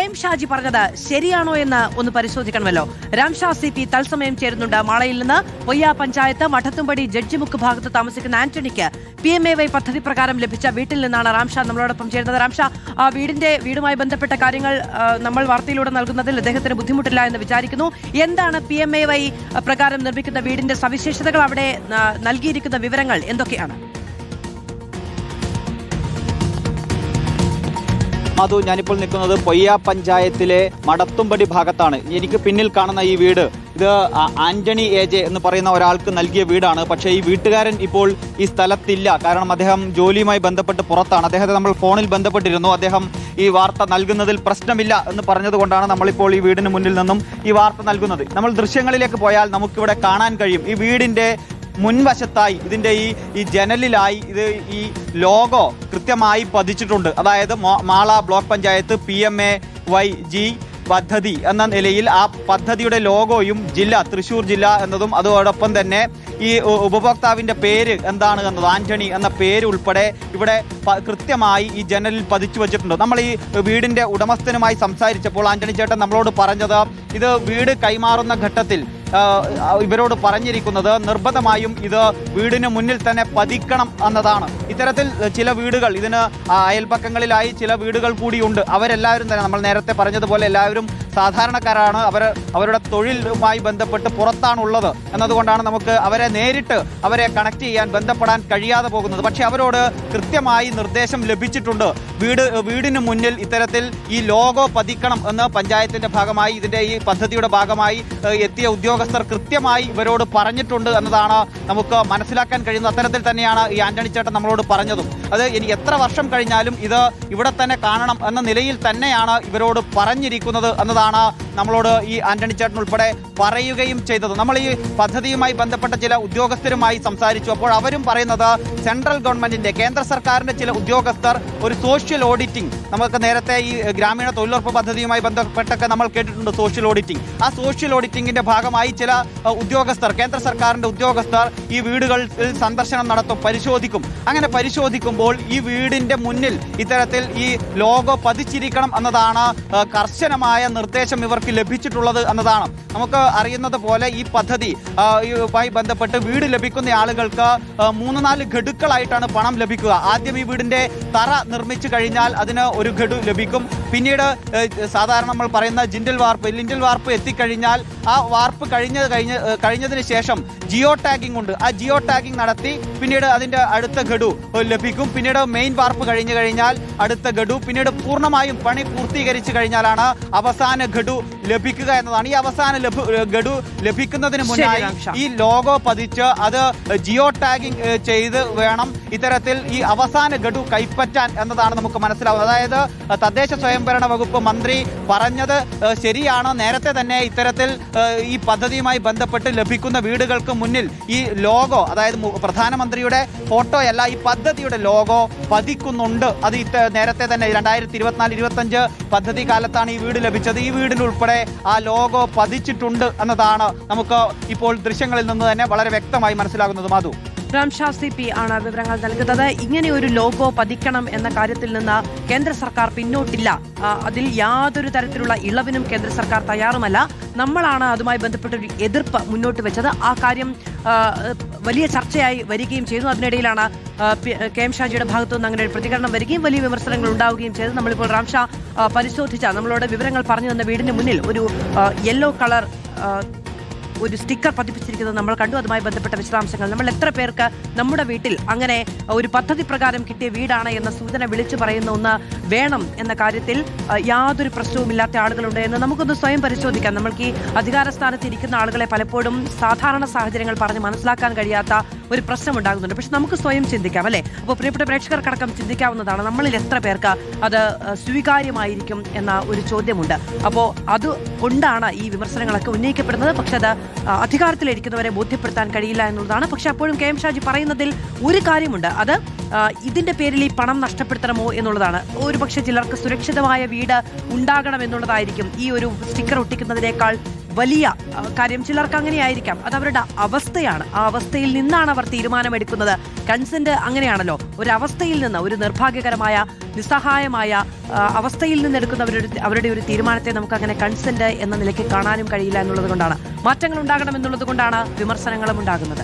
M Shaji പറഞ്ഞത് ശരിയാണോ എന്ന് ഒന്ന് പരിശോധിക്കണമല്ലോ. രാംഷാ CP തത്സമയം ചേരുന്നുണ്ട്. മാളയിൽ നിന്ന് പൊയ്യ പഞ്ചായത്ത് മഠത്തുംപടി ജഡ്ജിമുക്ക് ഭാഗത്ത് താമസിക്കുന്ന ആന്റണിക്ക് PMAY പദ്ധതി പ്രകാരം ലഭിച്ച വീട്ടിൽ നിന്നാണ് രാംഷാ നമ്മളോടൊപ്പം ചേരുന്നത്. രാംഷാ, വീടുമായി ബന്ധപ്പെട്ട കാര്യങ്ങൾ നമ്മൾ വാർത്തയിലൂടെ നൽകുന്നതിൽ അദ്ദേഹത്തിന് ബുദ്ധിമുട്ടില്ല എന്ന് വിചാരിക്കുന്നു. എന്താണ് PMAY പ്രകാരം നിർമ്മിക്കുന്ന വീടിന്റെ സവിശേഷതകൾ, അവിടെ നൽകിയിരിക്കുന്ന വിവരങ്ങൾ എന്തൊക്കെയാണ്? മധു, ഞാനിപ്പോൾ നിൽക്കുന്നത് പൊയ്യ പഞ്ചായത്തിലെ മടത്തുംപടി ഭാഗത്താണ്. എനിക്ക് പിന്നിൽ കാണുന്ന ഈ വീട് ഇത് ആന്റണി AJ എന്ന് പറയുന്ന ഒരാൾക്ക് നൽകിയ വീടാണ്. പക്ഷേ ഈ വീട്ടുകാരൻ ഇപ്പോൾ ഈ സ്ഥലത്തില്ല. കാരണം അദ്ദേഹം ജോലിയുമായി ബന്ധപ്പെട്ട് പുറത്താണ്. അദ്ദേഹത്തെ നമ്മൾ ഫോണിൽ ബന്ധപ്പെട്ടിരുന്നു. അദ്ദേഹം ഈ വാർത്ത നൽകുന്നതിൽ പ്രശ്നമില്ല എന്ന് പറഞ്ഞതുകൊണ്ടാണ് നമ്മളിപ്പോൾ ഈ വീടിന് മുന്നിൽ നിന്നും ഈ വാർത്ത നൽകുന്നത്. നമ്മൾ ദൃശ്യങ്ങളിലേക്ക് പോയാൽ നമുക്കിവിടെ കാണാൻ കഴിയും, ഈ വീടിന്റെ മുൻവശത്തായി ഇതിന്റെ ഈ ജനലിലായി ഈ ലോഗോ കൃത്യമായി പതിച്ചിട്ടുണ്ട്. അതായത് മാള ബ്ലോക്ക് പഞ്ചായത്ത് PMAYG പദ്ധതി എന്ന നിലയിൽ ആ പദ്ധതിയുടെ ലോഗോയും തൃശ്ശൂർ ജില്ല എന്നതും അതോടൊപ്പം തന്നെ ഈ ഉപഭോക്താവിന്റെ പേര് എന്താണ് എന്നത്, ആന്റണി എന്ന പേര് ഉൾപ്പെടെ ഇവിടെ കൃത്യമായി ഈ ജനലിൽ പതിച്ചു വച്ചിട്ടുണ്ട്. നമ്മൾ ഈ വീടിന്റെ ഉടമസ്ഥനുമായി സംസാരിച്ചപ്പോൾ ആന്റണി ചേട്ടൻ നമ്മളോട് പറഞ്ഞത്, ഇത് വീട് കൈമാറുന്ന ഘട്ടത്തിൽ ഇവരോട് പറഞ്ഞിരിക്കുന്നത് നിർബന്ധമായും ഇത് വീടിന് മുന്നിൽ തന്നെ പതിക്കണം എന്നതാണ്. ഇത്തരത്തിൽ ചില വീടുകൾ, ഇതിന് അയൽപക്കങ്ങളിലായി ചില വീടുകൾ കൂടിയുണ്ട്. അവരെല്ലാവരും തന്നെ നമ്മൾ നേരത്തെ പറഞ്ഞതുപോലെ എല്ലാവരും സാധാരണക്കാരാണ്. അവരുടെ തൊഴിലുമായി ബന്ധപ്പെട്ട് പുറത്താണുള്ളത് എന്നതുകൊണ്ടാണ് നമുക്ക് അവരെ നേരിട്ട് കണക്ട് ചെയ്യാൻ ബന്ധപ്പെടാൻ കഴിയാതെ പോകുന്നത്. പക്ഷേ അവരോട് കൃത്യമായി നിർദ്ദേശം ലഭിച്ചിട്ടുണ്ട്. വീടിന് മുന്നിൽ ഇത്തരത്തിൽ ഈ ലോഗോ പതിക്കണം എന്ന് പഞ്ചായത്തിന്റെ ഭാഗമായി, ഇതിന്റെ ഈ പദ്ധതിയുടെ ഭാഗമായി എത്തിയ ഉദ്യോഗസ്ഥർ കൃത്യമായി ഇവരോട് പറഞ്ഞിട്ടുണ്ട് എന്നതാണ് നമുക്ക് മനസ്സിലാക്കാൻ കഴിയുന്നത്. അത്തരത്തിൽ തന്നെയാണ് ഈ ആന്റണി ചേട്ടൻ നമ്മളോട് പറഞ്ഞതും. അത് ഇനി എത്ര വർഷം കഴിഞ്ഞാലും ഇത് ഇവിടെ തന്നെ കാണണം എന്ന നിലയിൽ തന്നെയാണ് ഇവരോട് പറഞ്ഞിരിക്കുന്നത് എന്നതാണ് നമ്മളോട് ഈ ആന്റണി ചേട്ടൻ ഉൾപ്പെടെ പറയുകയും ചെയ്തത്. നമ്മൾ ഈ പദ്ധതിയുമായി ബന്ധപ്പെട്ട ചില ഉദ്യോഗസ്ഥരുമായി സംസാരിച്ചു. അപ്പോൾ അവരും പറയുന്നത് സെൻട്രൽ ഗവൺമെന്റിന്റെ, കേന്ദ്ര സർക്കാരിന്റെ ചില ഉദ്യോഗസ്ഥർ ഒരു സോഷ്യൽ ഓഡിറ്റിംഗ്, നമുക്ക് നേരത്തെ ഈ ഗ്രാമീണ തൊഴിലുറപ്പ് പദ്ധതിയുമായി ബന്ധപ്പെട്ടൊക്കെ നമ്മൾ കേട്ടിട്ടുണ്ട് സോഷ്യൽ ഓഡിറ്റിംഗ്. ആ സോഷ്യൽ ഓഡിറ്റിംഗിന്റെ ഭാഗമായി ചില ഉദ്യോഗസ്ഥർ, കേന്ദ്ര സർക്കാരിന്റെ ഉദ്യോഗസ്ഥർ ഈ വീടുകളിൽ സന്ദർശനം നടത്തും, പരിശോധിക്കും. അങ്ങനെ പരിശോധിക്കുമ്പോൾ ഈ വീടിന്റെ മുന്നിൽ ഇത്തരത്തിൽ ഈ ലോഗോ പതിച്ചിരിക്കണം എന്നതാണ് കർശനമായ നിർദ്ദേശം ഇവർക്ക് ലഭിച്ചിട്ടുള്ളത് എന്നതാണ്. നമുക്ക് അറിയുന്നത് പോലെ ഈ പദ്ധതിയുമായി ബന്ധപ്പെട്ട് വീട് ലഭിക്കുന്ന ആളുകൾക്ക് 3-4 ഗഡുക്കളായിട്ടാണ് പണം ലഭിക്കുക. ആദ്യം ഈ വീടിന്റെ തറ നിർമ്മിച്ചു കഴിഞ്ഞാൽ അതിന് ഒരു ഗഡു ലഭിക്കും. പിന്നീട് സാധാരണ നമ്മൾ പറയുന്ന ലിന്റൽ വാർപ്പ് എത്തിക്കഴിഞ്ഞാൽ ആ വാർപ്പ് കഴിഞ്ഞതിന് ശേഷം ജിയോ ടാഗിംഗ് ഉണ്ട്. ആ ജിയോ ടാഗിംഗ് നടത്തി പിന്നീട് അതിന്റെ അടുത്ത ഗഡു ലഭിക്കും. പിന്നീട് മെയിൻ വാർപ്പ് കഴിഞ്ഞാൽ അടുത്ത ഗഡു, പിന്നീട് പൂർണ്ണമായും പണി പൂർത്തീകരിച്ചു കഴിഞ്ഞാലാണ് അവസാന ഗഡു ലഭിക്കുക എന്നതാണ്. ഈ അവസാന ഗഡു ലഭിക്കുന്നതിന് മുന്നായി ഈ ലോഗോ പതിച്ച് അത് ജിയോ ടാഗിംഗ് ചെയ്ത് വേണം ഇത്തരത്തിൽ ഈ അവസാന ഗഡു കൈപ്പറ്റാൻ എന്നതാണ് നമുക്ക് മനസ്സിലാവുന്നത്. അതായത് തദ്ദേശ സ്വയംഭരണ വകുപ്പ് മന്ത്രി പറഞ്ഞത് ശരിയാണ്. നേരത്തെ തന്നെ ഇത്തരത്തിൽ ഈ പദ്ധതിയുമായി ബന്ധപ്പെട്ട് ലഭിക്കുന്ന വീടുകൾക്ക് മുന്നിൽ ഈ ലോഗോ, അതായത് പ്രധാനമന്ത്രിയുടെ ഫോട്ടോയല്ല, ഈ പദ്ധതിയുടെ ലോഗോ പതിക്കുന്നുണ്ട്. അത് നേരത്തെ തന്നെ 2024-25 പദ്ധതി കാലത്താണ് ഈ വീട് ലഭിച്ചത്. ഈ വീടിനുൾപ്പെടെ ആ ലോഗോ പതിച്ചിട്ടുണ്ട് എന്നതാണ് നമുക്ക് ഇപ്പോൾ ദൃശ്യങ്ങളിൽ നിന്ന് തന്നെ വളരെ വ്യക്തമായി മനസ്സിലാകുന്നത്. മാധു, രാംഷാ CP ആണ് വിവരങ്ങൾ നൽകുന്നത്. ഇങ്ങനെ ഒരു ലോഗോ പതിക്കണം എന്ന കാര്യത്തിൽ നിന്ന് കേന്ദ്ര സർക്കാർ പിന്നോട്ടില്ല. അതിൽ യാതൊരു തരത്തിലുള്ള ഇളവിനും കേന്ദ്ര സർക്കാർ തയ്യാറുമല്ല. നമ്മളാണ് അതുമായി ബന്ധപ്പെട്ടൊരു എതിർപ്പ് മുന്നോട്ട് വെച്ചത്. ആ കാര്യം വലിയ ചർച്ചയായി വരികയും ചെയ്തു. അതിനിടയിലാണ് എം ഷാജിയുടെ ഭാഗത്തുനിന്ന് അങ്ങനെ ഒരു പ്രതികരണം വരികയും വലിയ വിമർശനങ്ങൾ ഉണ്ടാവുകയും ചെയ്തു. നമ്മളിപ്പോൾ രാംഷാ പരിശോധിച്ച നമ്മളോട് വിവരങ്ങൾ പറഞ്ഞു തന്ന വീടിന് മുന്നിൽ ഒരു യെല്ലോ കളർ ഒരു സ്റ്റിക്കർ പതിപ്പിച്ചിരിക്കുന്നത് നമ്മൾ കണ്ടു. അതുമായി ബന്ധപ്പെട്ട വിശദാംശങ്ങൾ, നമ്മൾ എത്ര പേർക്ക് നമ്മുടെ വീട്ടിൽ അങ്ങനെ ഒരു പദ്ധതി പ്രകാരം കിട്ടിയ വീടാണ് എന്ന സൂചന വിളിച്ചു പറയുന്ന ഒന്ന് വേണം എന്ന കാര്യത്തിൽ യാതൊരു പ്രശ്നവുമില്ലാത്ത ആളുകളുണ്ട് എന്ന് നമുക്കൊന്ന് സ്വയം പരിശോധിക്കാം. നമ്മൾക്ക് ഈ അധികാര സ്ഥാനത്ത് ഇരിക്കുന്ന ആളുകളെ പലപ്പോഴും സാധാരണ സാഹചര്യങ്ങൾ പറഞ്ഞ് മനസ്സിലാക്കാൻ കഴിയാത്ത ഒരു പ്രശ്നം ഉണ്ടാകുന്നുണ്ട്. പക്ഷെ നമുക്ക് സ്വയം ചിന്തിക്കാം, അല്ലേ? അപ്പോൾ പ്രിയപ്പെട്ട പ്രേക്ഷകർക്കടക്കം ചിന്തിക്കാവുന്നതാണ്, നമ്മളിൽ എത്ര പേർക്ക് അത് സ്വീകാര്യമായിരിക്കും എന്ന ഒരു ചോദ്യമുണ്ട്. അപ്പോൾ അതുകൊണ്ടാണ് ഈ വിമർശനങ്ങളൊക്കെ ഉന്നയിക്കപ്പെടുന്നത്. പക്ഷെ അത് അധികാരത്തിലിരിക്കുന്നവരെ ബോധ്യപ്പെടുത്താൻ കഴിയില്ല എന്നുള്ളതാണ്. പക്ഷെ അപ്പോഴും എം ഷാജി പറയുന്നതിൽ ഒരു കാര്യമുണ്ട്, അത് ഇതിന്റെ പേരിൽ ഈ പണം നഷ്ടപ്പെടുത്തണമോ എന്നുള്ളതാണ്. ഒരുപക്ഷെ ചിലർക്ക് സുരക്ഷിതമായ വീട് ഉണ്ടാകണം എന്നുള്ളതായിരിക്കും ഈ ഒരു സ്റ്റിക്കർ ഒട്ടിക്കുന്നതിനേക്കാൾ വലിയ കാര്യം. ചിലർക്ക് അങ്ങനെയായിരിക്കാം, അത് അവരുടെ അവസ്ഥയാണ്. ആ അവസ്ഥയിൽ നിന്നാണ് അവർ തീരുമാനമെടുക്കുന്നത്. കൺസെന്റ് അങ്ങനെയാണല്ലോ, ഒരവസ്ഥയിൽ നിന്ന്, ഒരു നിർഭാഗ്യകരമായ നിസ്സഹായമായ അവസ്ഥയിൽ നിന്ന് എടുക്കുന്ന അവരുടെ ഒരു തീരുമാനത്തെ നമുക്ക് അങ്ങനെ കൺസെന്റ് എന്ന നിലയ്ക്ക് കാണാനും കഴിയില്ല എന്നുള്ളത് കൊണ്ടാണ്, മാറ്റങ്ങൾ ഉണ്ടാകണം എന്നുള്ളത് കൊണ്ടാണ് വിമർശനങ്ങളും ഉണ്ടാകുന്നത്.